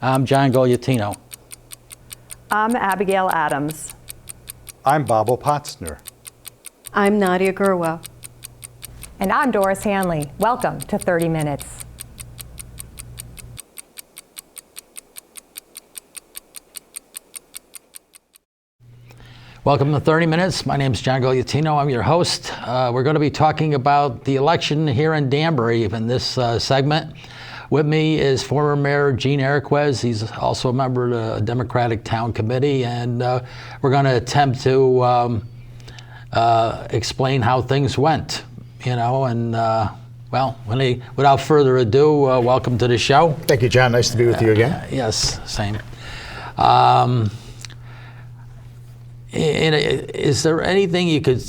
I'm John Gogliettino. I'm Abigail Adams. I'm Bobo Potsner. I'm Nadia Gurwa. And I'm Doris Hanley. Welcome to 30 Minutes. Welcome to 30 Minutes. My name is John Gogliettino. I'm your host. We're going to be talking about the election here in Danbury in this segment. With me is former Mayor Gene Eriquez. He's also a member of the Democratic Town Committee, and we're going to attempt to explain how things went, without further ado, welcome to the show. Thank you, John. Nice to be with you again. Yes, same. Is there anything you could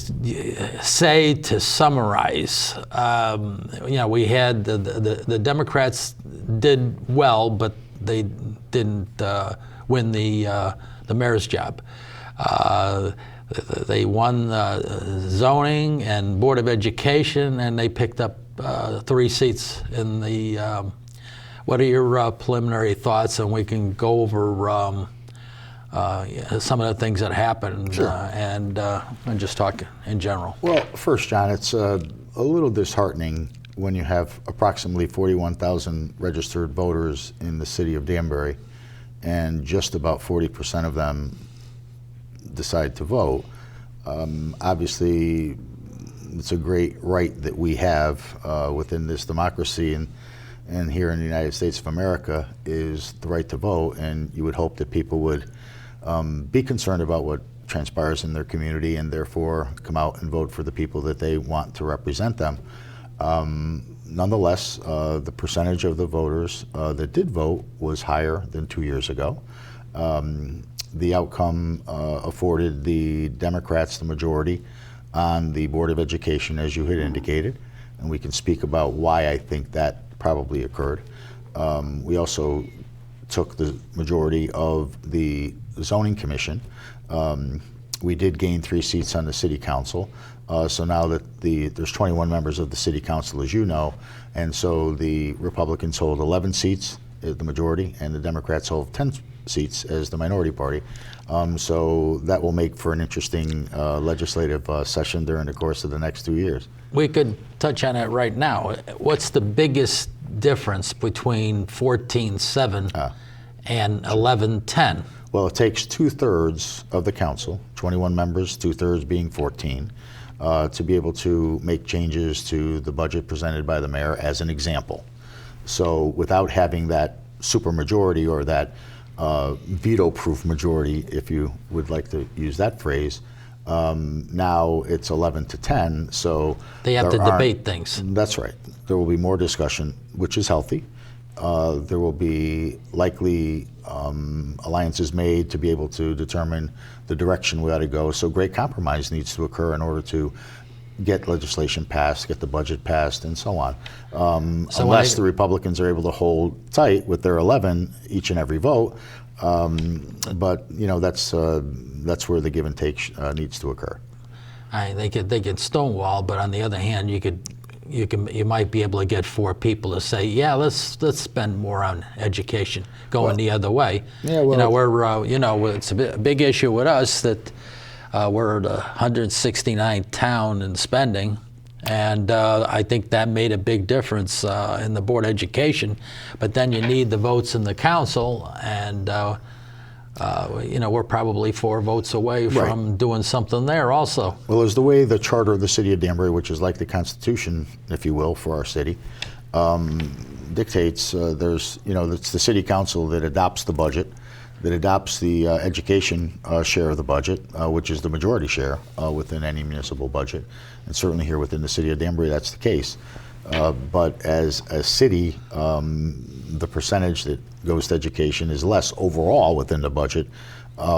say to summarize? We had the Democrats did well, but they didn't win the mayor's job. They won zoning and Board of Education, and they picked up 3 seats in the. What are your preliminary thoughts? And we can go over some of the things that happened. Sure. And just talk in general. Well, first, John, it's a little disheartening when you have approximately 41,000 registered voters in the city of Danbury, and just about 40% of them decide to vote. Obviously, it's a great right that we have within this democracy, and here in the United States of America is the right to vote, and you would hope that people would be concerned about what transpires in their community and therefore come out and vote for the people that they want to represent them. Nonetheless, the percentage of the voters that did vote was higher than 2 years ago. The outcome afforded the Democrats the majority on the Board of Education, as you had indicated, and we can speak about why I think that probably occurred. We also took the majority of the zoning commission. We did gain 3 seats on the city council. So now that there's 21 members of the city council, as you know, and so the Republicans hold 11 seats as the majority, and the Democrats hold 10 seats as the minority party. So that will make for an interesting legislative session during the course of the next 2 years. We could touch on it right now. What's the biggest difference between 14-7 and 11-10? Well, it takes 2/3 of the council, 21 members, 2/3 being 14, to be able to make changes to the budget presented by the mayor, as an example. So without having that supermajority or that veto-proof majority, if you would like to use that phrase, now it's 11-10. So they have to debate things. That's right. There will be more discussion, which is healthy. There will be likely alliances made to be able to determine the direction we ought to go. So great compromise needs to occur in order to get legislation passed, get the budget passed, and so on. Unless the Republicans are able to hold tight with their 11 each and every vote. But that's where the give and take needs to occur. They could stonewall, but on the other hand, you might be able to get 4 people to say, yeah, let's spend more on education, going the other way. Yeah, well, it's a big issue with us that we're the 169th town in spending, and I think that made a big difference in the Board of Education. But then you need the votes in the council, and we're probably 4 votes away from doing something there also. Well, as the way the charter of the city of Danbury, which is like the Constitution, if you will, for our city, dictates, it's the city council that adopts the budget, that adopts the education share of the budget, which is the majority share within any municipal budget. And certainly here within the city of Danbury, that's the case. But as a city, the percentage that goes to education is less overall within the budget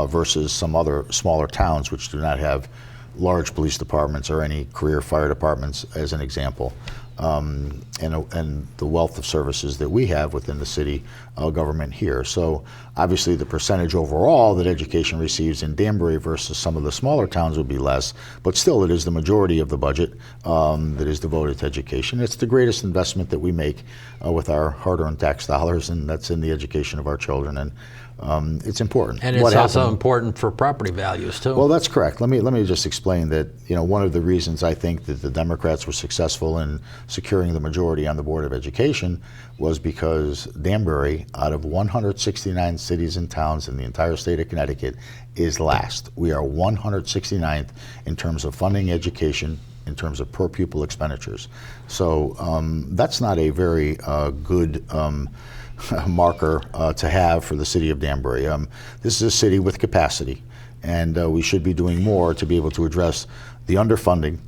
versus some other smaller towns which do not have large police departments or any career fire departments, as an example. and the wealth of services that we have within the city government here. So obviously the percentage overall that education receives in Danbury versus some of the smaller towns would be less, but still it is the majority of the budget that is devoted to education. It's the greatest investment that we make with our hard-earned tax dollars, and that's in the education of our children. And it's important. And it's also important for property values too. Well, that's correct. Let me just explain that, one of the reasons I think that the Democrats were successful in securing the majority on the Board of Education was because Danbury, out of 169 cities and towns in the entire state of Connecticut, is last. We are 169th in terms of funding education, in terms of per pupil expenditures. So that's not a very good marker to have for the city of Danbury. This is a city with capacity, and we should be doing more to be able to address the underfunding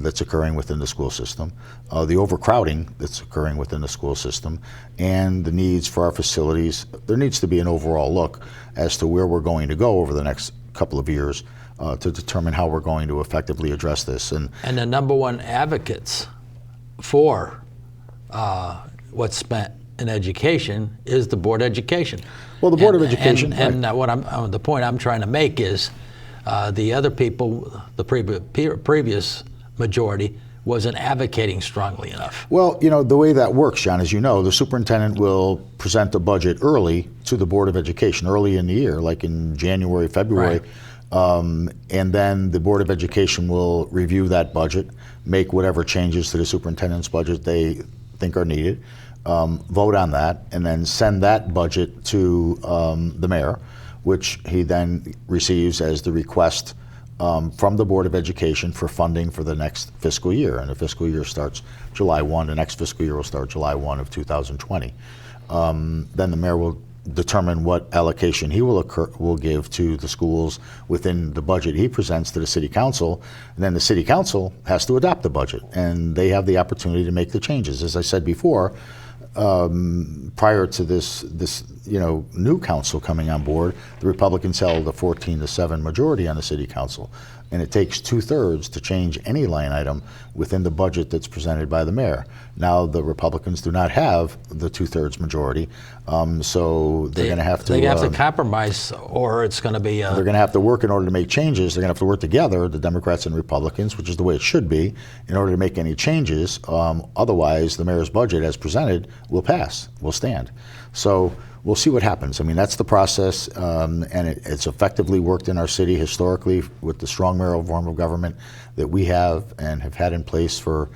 that's occurring within the school system, the overcrowding that's occurring within the school system, and the needs for our facilities. There needs to be an overall look as to where we're going to go over the next couple of years to determine how we're going to effectively address this. And the number one advocates for what's spent in education is the Board of Education. Well, the Board of Education, and the point I'm trying to make is the other people, the previous majority, wasn't advocating strongly enough. Well, the way that works, John, as you know, the superintendent will present a budget early to the Board of Education, early in the year, like in January, February. Right. And then the Board of Education will review that budget, make whatever changes to the superintendent's budget they think are needed, vote on that, and then send that budget to the mayor, which he then receives as the request from the Board of Education for funding for the next fiscal year. And the fiscal year starts July 1. The next fiscal year will start July 1 of 2020. Then the mayor will determine what allocation he will give to the schools within the budget he presents to the city council, and then the city council has to adopt the budget, and they have the opportunity to make the changes. As I said before, prior to this new council coming on board, the Republicans held a 14-7 majority on the city council, and it takes 2/3 to change any line item within the budget that's presented by the mayor. Now the Republicans do not have the 2/3 majority, so they're going to have to. They have to compromise, or it's going to be. They're going to have to work in order to make changes. They're going to have to work together, the Democrats and Republicans, which is the way it should be, in order to make any changes. Otherwise, the mayor's budget, as presented, will pass, will stand. So we'll see what happens. I mean, that's the process, and it's effectively worked in our city historically with the strong mayoral form of government that we have and have had in place for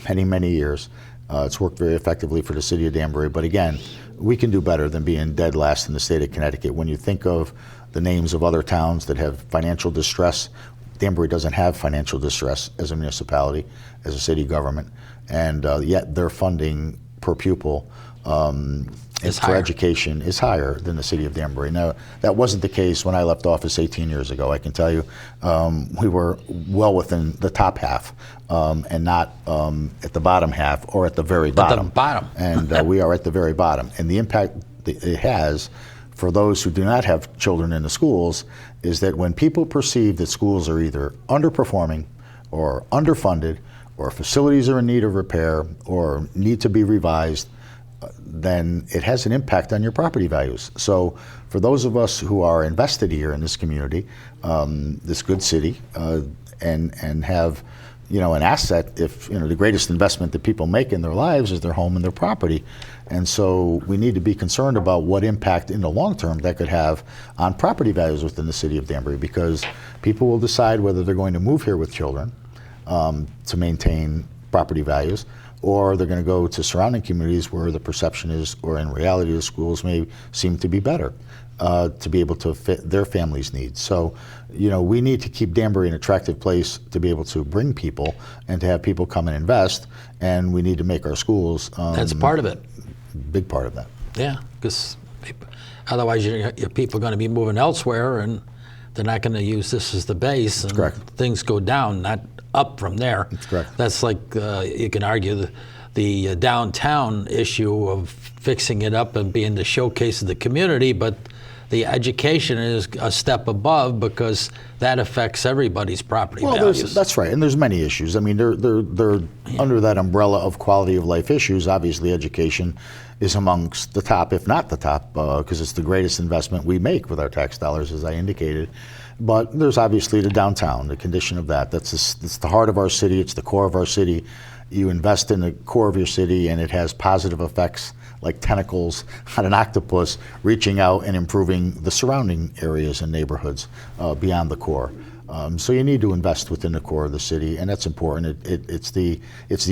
many, many years. It's worked very effectively for the city of Danbury, but again, we can do better than being dead last in the state of Connecticut. When you think of the names of other towns that have financial distress, Danbury doesn't have financial distress as a municipality, as a city government, and yet their funding per pupil for education is higher than the city of Danbury. Now, that wasn't the case when I left office 18 years ago. I can tell you we were well within the top half and not at the bottom half or at the very bottom. At the bottom. And we are at the very bottom. And the impact that it has for those who do not have children in the schools is that when people perceive that schools are either underperforming or underfunded or facilities are in need of repair or need to be revised, then it has an impact on your property values. So for those of us who are invested here in this community, this good city, and have an asset, if the greatest investment that people make in their lives is their home and their property. And so we need to be concerned about what impact in the long term that could have on property values within the city of Danbury, because people will decide whether they're going to move here with children to maintain property values, or they're going to go to surrounding communities where the perception is, or in reality, the schools may seem to be better to be able to fit their families' needs. So, we need to keep Danbury an attractive place to be able to bring people and to have people come and invest, and we need to make our schools. That's part of it. Big part of that. Yeah, because otherwise your people are going to be moving elsewhere, and they're not going to use this as the base. That's and correct. Things go down, not up from there. That's correct. That's like you can argue the downtown issue of fixing it up and being the showcase of the community, but the education is a step above because that affects everybody's property Well, values. that's right, and there's many issues. I mean, they're under that umbrella of quality of life issues. Obviously, education is amongst the top, if not the top, because it's the greatest investment we make with our tax dollars, as I indicated. But there's obviously the downtown, the condition of that. It's the heart of our city. It's the core of our city. You invest in the core of your city, and it has positive effects like tentacles on an octopus reaching out and improving the surrounding areas and neighborhoods beyond the core. So you need to invest within the core of the city, and that's important. It's the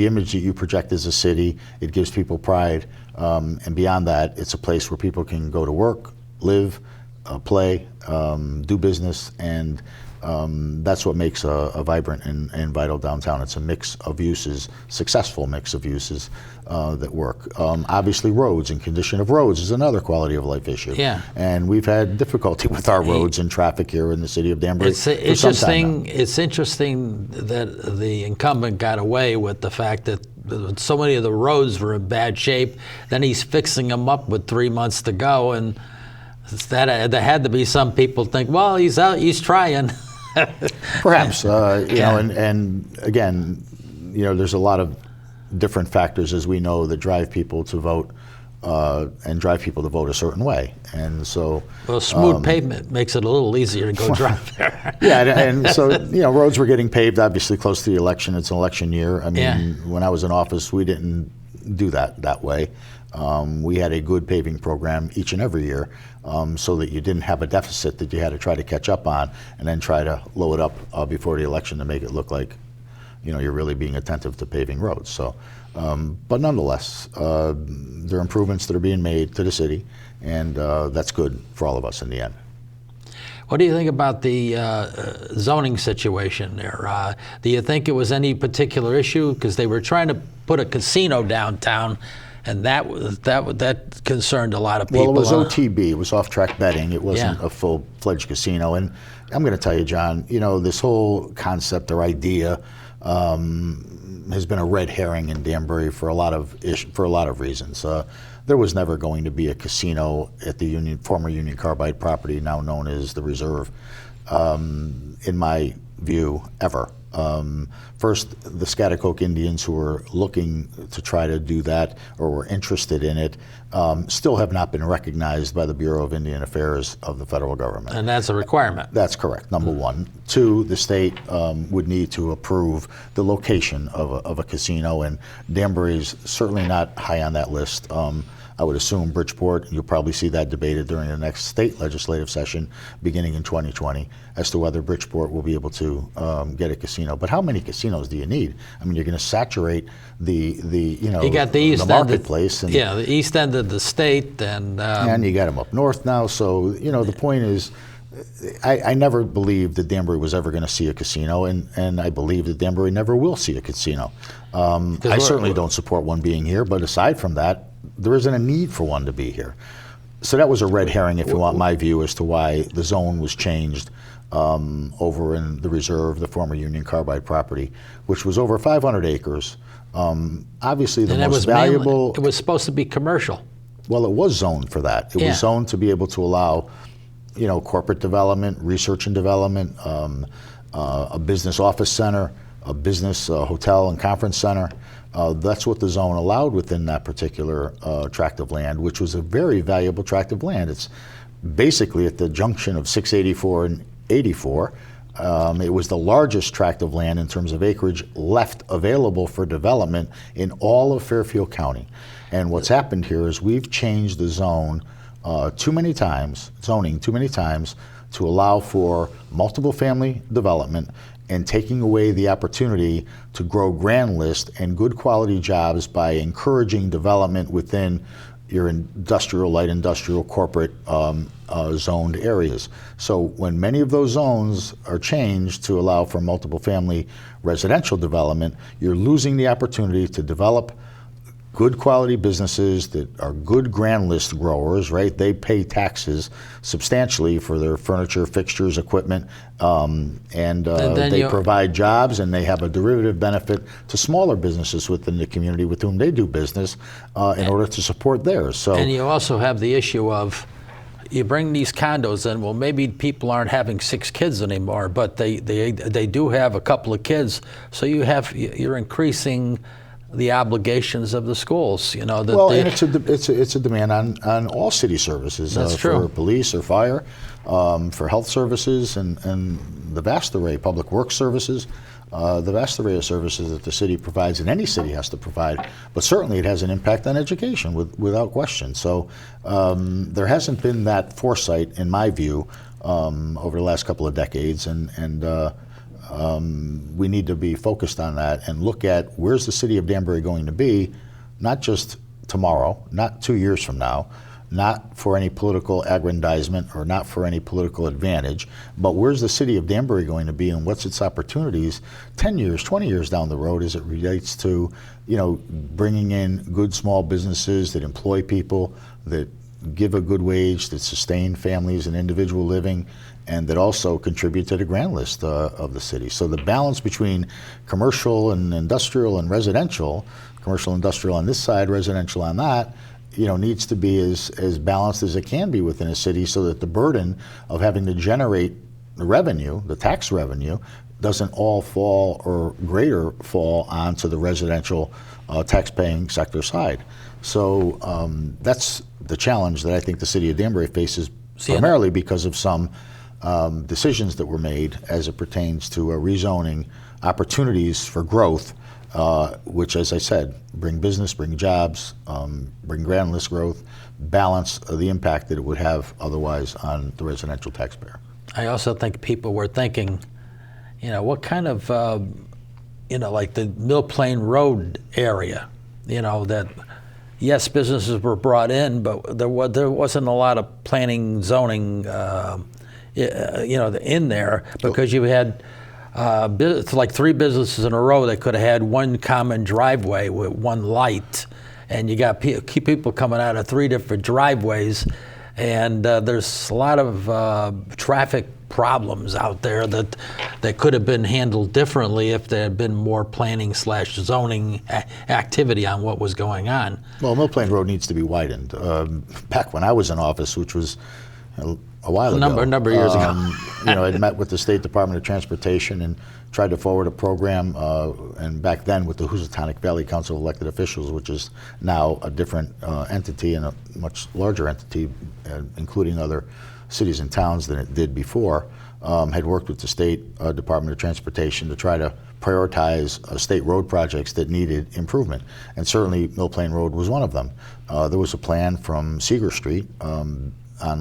image that you project as a city. It gives people pride, and beyond that, it's a place where people can go to work, live, play, do business, and that's what makes a vibrant and vital downtown. It's a mix of uses, successful mix of uses that work. Obviously, roads and condition of roads is another quality of life issue. Yeah. And we've had difficulty with our roads and traffic here in the city of Danbury It's for some interesting. time now. It's interesting that the incumbent got away with the fact that so many of the roads were in bad shape. Then he's fixing them up with 3 months to go, and there had to be some people think, well, he's out, he's trying. Perhaps, you know, and again, you know, there's a lot of different factors, as we know, that drive people to vote and drive people to vote a certain way. And so, Well, smooth pavement makes it a little easier to go drive there. yeah, and so, you know, roads were getting paved, obviously, close to the election. It's an election year. I mean, when I was in office, we didn't do that way. We had a good paving program each and every year, so that you didn't have a deficit that you had to try to catch up on and then try to load up before the election to make it look like, you know, you're really being attentive to paving roads. So, but nonetheless, there are improvements that are being made to the city, and that's good for all of us in the end. What do you think about the zoning situation there? Do you think it was any particular issue? Because they were trying to put a casino downtown, and that concerned a lot of people. Well, it was OTB. It was off-track betting. It wasn't Yeah. a full-fledged casino. And I'm going to tell you, John, you know, this whole concept or idea has been a red herring in Danbury for a lot of reasons. There was never going to be a casino at the former Union Carbide property, now known as the Reserve, in my view, ever. First, the Scotticoke Indians, who were looking to try to do that or were interested in it, still have not been recognized by the Bureau of Indian Affairs of the federal government. And that's a requirement. That's correct, number one. Two, the state would need to approve the location of a casino, and Danbury's certainly not high on that list. I would assume Bridgeport, you'll probably see that debated during the next state legislative session beginning in 2020 as to whether Bridgeport will be able to get a casino. But how many casinos do you need? I mean, you're going to saturate the You got the east marketplace. end. The east end of the state, and you got them up north now. So, you know, the point is, I never believed that Danbury was ever going to see a casino, and I believe that Danbury never will see a casino. I certainly don't support one being here, but aside from that, there isn't a need for one to be here. So that was a red herring, if you want my view, as to why the zone was changed over in the Reserve, the former Union Carbide property, which was over 500 acres. Obviously, the most valuable... It was supposed to be commercial. Well, it was zoned for that. It was zoned to be able to allow, you know, corporate development, research and development, a business office center, a business hotel and conference center. That's what the zone allowed within that particular tract of land, which was a very valuable tract of land. It's basically at the junction of 684 and 84. It was the largest tract of land in terms of acreage left available for development in all of Fairfield County. And what's happened here is we've changed the zoning too many times to allow for multiple family development and taking away the opportunity to grow grand list and good quality jobs by encouraging development within your industrial, light industrial, corporate zoned areas. So when many of those zones are changed to allow for multiple family residential development, you're losing the opportunity to develop good quality businesses that are good grand list growers, right? They pay taxes substantially for their furniture, fixtures, equipment, and they provide jobs, and they have a derivative benefit to smaller businesses within the community with whom they do business in order to support theirs. So, and you also have the issue of you bring these condos in. Well, maybe people aren't having 6 kids anymore, but they do have a couple of kids. So you're increasing the obligations of the schools. You know that. Well, and it's a demand on all city services. That's true. For police or fire, for health services, and the vast array, public works services. The vast array of services that the city provides, and any city has to provide, but certainly it has an impact on education without question. So there hasn't been that foresight, in my view, over the last couple of decades, and we need to be focused on that and look at where's the city of Danbury going to be, not just tomorrow, not 2 years from now, not for any political aggrandizement or not for any political advantage, but where's the city of Danbury going to be and what's its opportunities 10 years, 20 years down the road as it relates to, bringing in good small businesses that employ people, that give a good wage, that sustain families and individual living, and that also contribute to the grand list of the city. So the balance between commercial and industrial and residential, commercial industrial on this side, residential on that, needs to be as balanced as it can be within a city so that the burden of having to generate the revenue, the tax revenue, doesn't all fall or greater fall onto the residential tax-paying sector side. So that's the challenge that I think the city of Danbury faces, primarily because of some decisions that were made as it pertains to rezoning opportunities for growth, which, as I said, bring business, bring jobs, bring grand list growth, balance the impact that it would have otherwise on the residential taxpayer. I also think people were thinking, what kind of, like the Mill Plain Road area, that, yes, businesses were brought in, but there wasn't a lot of planning, zoning, in there, because you had it's like 3 businesses in a row that could have had one common driveway with one light, and you got people coming out of 3 different driveways, and there's a lot of traffic problems out there that could have been handled differently if there had been more planning / zoning activity on what was going on. Well, Mill Plain Road needs to be widened. Back when I was in office, which was a while ago. A number of years ago. I'd met with the State Department of Transportation and tried to forward a program, and back then with the Housatonic Valley Council of Elected Officials, which is now a different entity and a much larger entity, including other cities and towns than it did before, had worked with the State Department of Transportation to try to prioritize state road projects that needed improvement. And certainly Mill Plain Road was one of them. There was a plan from Seeger Street on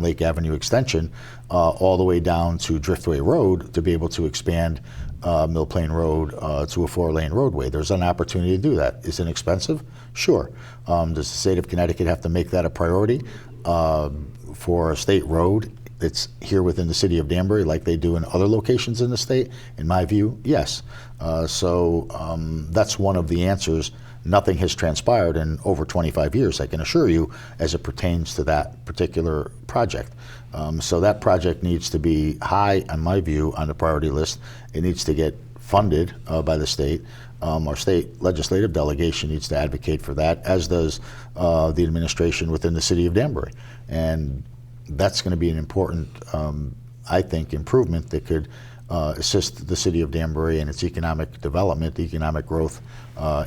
Lake Avenue Extension all the way down to Driftway Road to be able to expand Mill Plain Road to a 4-lane roadway. There's an opportunity to do that. Is it expensive? Sure. Does the state of Connecticut have to make that a priority for a state road that's here within the city of Danbury like they do in other locations in the state? In my view, yes. So that's one of the answers. Nothing has transpired in over 25 years, I can assure you, as it pertains to that particular project. So that project needs to be high, in my view, on the priority list. It needs to get funded by the state. Our state legislative delegation needs to advocate for that, as does the administration within the city of Danbury. And that's going to be an important, I think, improvement that could assist the city of Danbury and its economic development, economic growth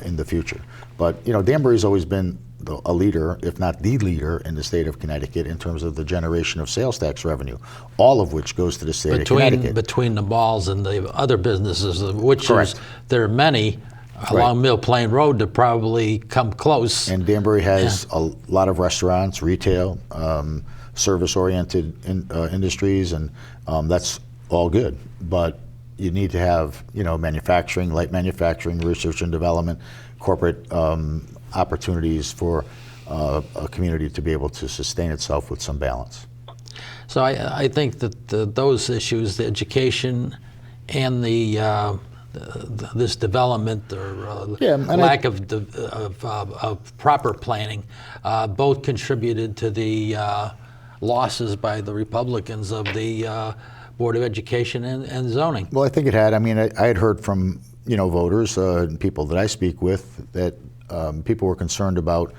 in the future. But Danbury's always been a leader, if not the leader, in the state of Connecticut in terms of the generation of sales tax revenue, all of which goes to the state of Connecticut. Between the malls and the other businesses, which Correct. There are many along Mill Plain Road to probably come close. And Danbury has a lot of restaurants, retail, service-oriented industries, and that's all good. But you need to have, manufacturing, light manufacturing, research and development, corporate opportunities for a community to be able to sustain itself with some balance. So I think that those issues, the education and this development or lack of proper planning, both contributed to the losses by the Republicans of the Board of Education and Zoning. Well, I think it had. I mean, I had heard from voters and people that I speak with that people were concerned about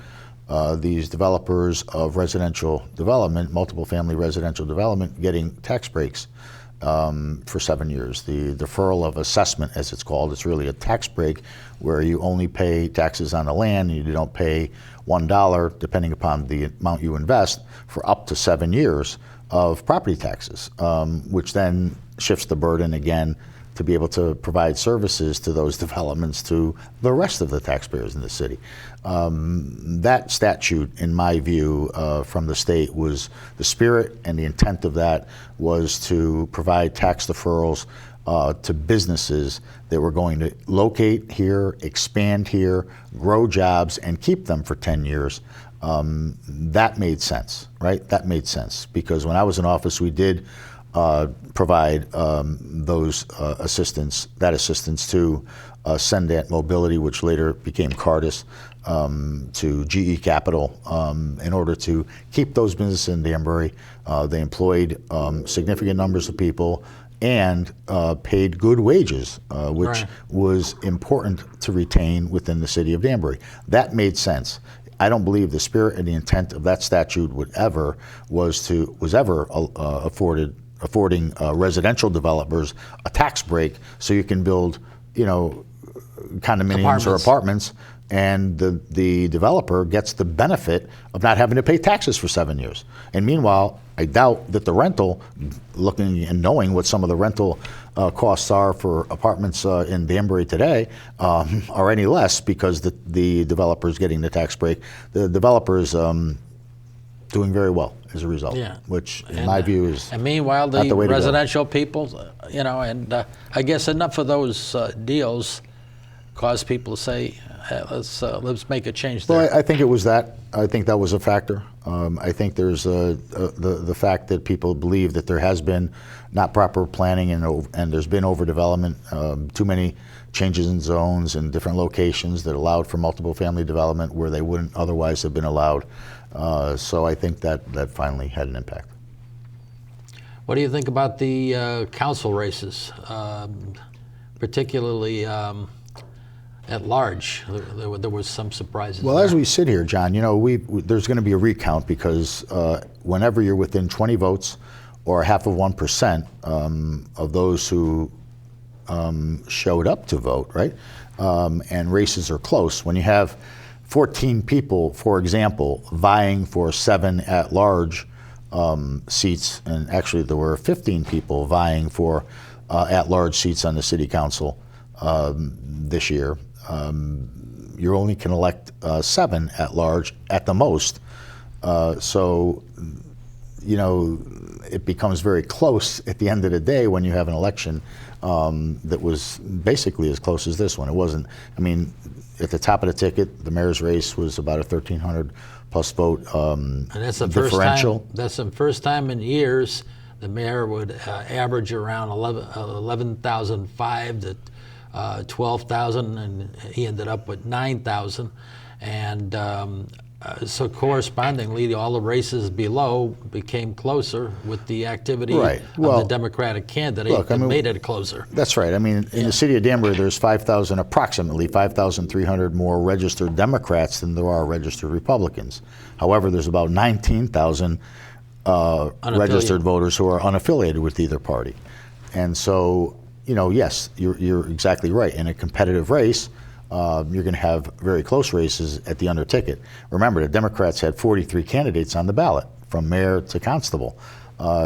these developers of residential development, multiple family residential development, getting tax breaks for 7 years. The deferral of assessment, as it's called, it's really a tax break where you only pay taxes on the land and you don't pay $1, depending upon the amount you invest, for up to 7 years of property taxes, which then shifts the burden again to be able to provide services to those developments to the rest of the taxpayers in the city. That statute, in my view, from the state, was the spirit and the intent of that was to provide tax deferrals to businesses that were going to locate here, expand here, grow jobs, and keep them for 10 years. That made sense, right? That made sense, because when I was in office, we did provide those assistance to Sendant Mobility, which later became Cardis, to GE Capital, in order to keep those businesses in Danbury. They employed significant numbers of people and paid good wages, which was important to retain within the city of Danbury. That made sense. I don't believe the spirit and the intent of that statute was ever affording residential developers a tax break so you can build, condominiums or apartments, and the developer gets the benefit of not having to pay taxes for 7 years. And meanwhile, I doubt that the rental, looking and knowing what some of the rental costs are for apartments in Danbury today, are any less because the developer's getting the tax break. The developer's doing very well as a result, which in my view is and meanwhile not the way to go. residential people, I guess enough of those deals cause people to say, hey, let's make a change there. Well, I think it was that. I think that was a factor. I think there's the fact that people believe that there has been not proper planning and there's been overdevelopment, too many changes in zones and different locations that allowed for multiple family development where they wouldn't otherwise have been allowed. So I think that finally had an impact. What do you think about the council races, particularly at large? There was some surprises. Well, there. as we sit here, John, there's going to be a recount because whenever you're within 20 votes or 0.5% of those who showed up to vote, right, and races are close, when you have 14 people, for example, vying for 7 at-large seats, and actually there were 15 people vying for at-large seats on the city council this year. You only can elect 7 at-large at the most. So, it becomes very close at the end of the day when you have an election that was basically as close as this one. It wasn't, at the top of the ticket, the mayor's race was about a 1,300 plus vote and that's the differential. That's the first time in years the mayor would average around 11,005 to 12,000, and he ended up with 9,000. And so correspondingly, all the races below became closer with the activity of the Democratic candidate that made it closer. That's right. In the city of Danbury, there's approximately 5,300 more registered Democrats than there are registered Republicans. However, there's about 19,000 registered voters who are unaffiliated with either party. And so, yes, you're exactly right. In a competitive race, you're going to have very close races at the under ticket. Remember, the Democrats had 43 candidates on the ballot, from mayor to constable.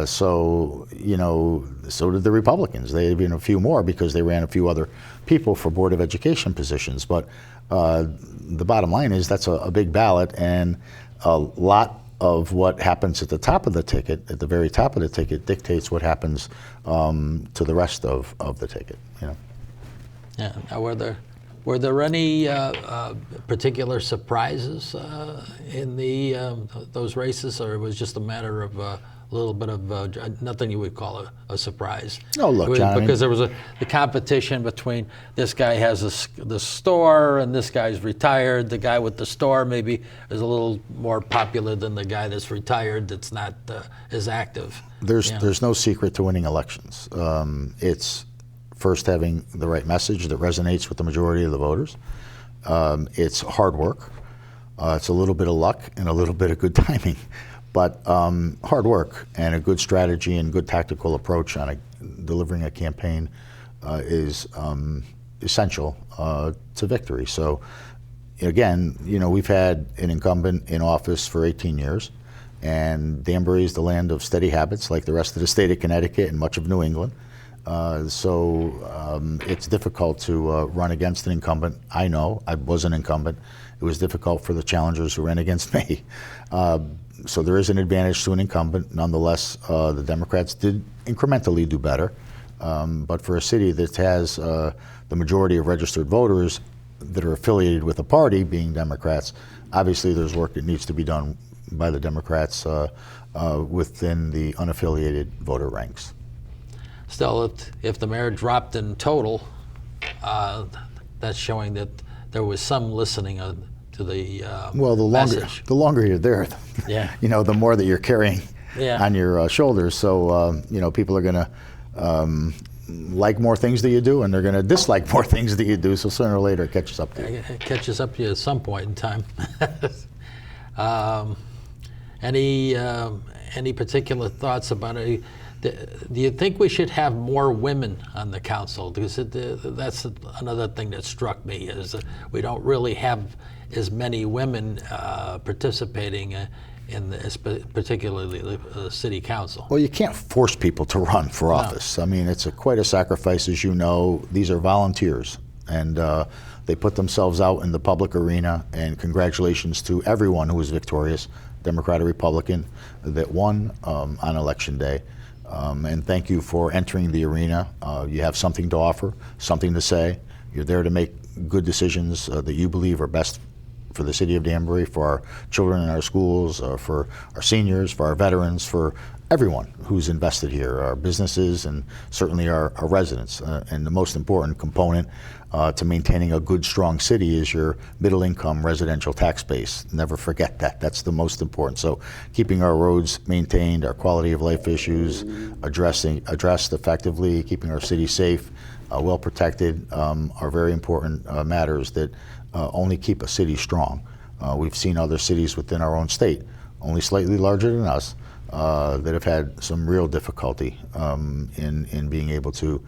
So did the Republicans. They had a few more because they ran a few other people for Board of Education positions. But the bottom line is that's a big ballot, and a lot of what happens at the top of the ticket, at the very top of the ticket, dictates what happens to the rest of the ticket. Yeah. Now, were there any particular surprises in those races, or it was just a matter of a little bit of nothing you would call a surprise? No, look, John, because there was the competition between this guy has the store and this guy's retired. The guy with the store maybe is a little more popular than the guy that's retired that's not as active. There's no secret to winning elections. It's first having the right message that resonates with the majority of the voters. It's hard work. It's a little bit of luck and a little bit of good timing, but hard work and a good strategy and good tactical approach on delivering a campaign is essential to victory. So again, we've had an incumbent in office for 18 years, and Danbury is the land of steady habits like the rest of the state of Connecticut and much of New England. So it's difficult to run against an incumbent. I know, I was an incumbent. It was difficult for the challengers who ran against me. So there is an advantage to an incumbent. Nonetheless, the Democrats did incrementally do better. But for a city that has the majority of registered voters that are affiliated with a party, being Democrats, obviously there's work that needs to be done by the Democrats within the unaffiliated voter ranks. Still, if the mayor dropped in total, that's showing that there was some listening to the well, message. the longer you're there, Yeah. The more that you're carrying Yeah. on your shoulders. So people are going to like more things that you do, and they're going to dislike more things that you do. So sooner or later, it catches up to you. It catches up to you at some point in time. Any particular thoughts about it? Do you think we should have more women on the council? Because that's another thing that struck me, is that we don't really have as many women participating in this, particularly the city council. Well, you can't force people to run for office. I mean, it's quite a sacrifice, as you know. These are volunteers, and they put themselves out in the public arena, and congratulations to everyone who was victorious, Democrat or Republican, that won on election day. And thank you for entering the arena. You have something to offer, something to say. You're there to make good decisions that you believe are best for the city of Danbury, for our children in our schools, for our seniors, for our veterans, for everyone who's invested here, our businesses, and certainly our residents. And the most important component to maintaining a good, strong city is your middle-income residential tax base. Never forget that. That's the most important. So keeping our roads maintained, our quality of life issues addressed effectively, keeping our city safe, well protected, are very important matters that only keep a city strong. We've seen other cities within our own state, only slightly larger than us, that have had some real difficulty in being able to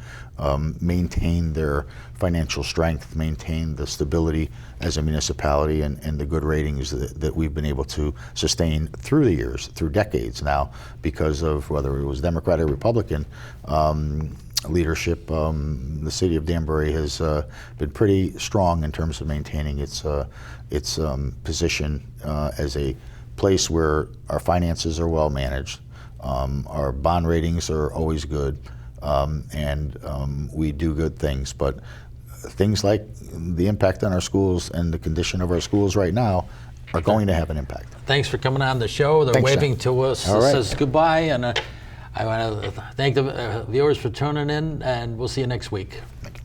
maintain their financial strength, maintain the stability as a municipality, and the good ratings that we've been able to sustain through the years, through decades now, because of whether it was Democrat or Republican leadership. The city of Danbury has been pretty strong in terms of maintaining its position as a place where our finances are well managed, our bond ratings are always good, and we do good things. But things like the impact on our schools and the condition of our schools right now are going to have an impact. Thanks for coming on the show. They're Thanks, waving John. to us. All It right. says goodbye, and I want to thank the viewers for tuning in, and we'll see you next week. Thank you.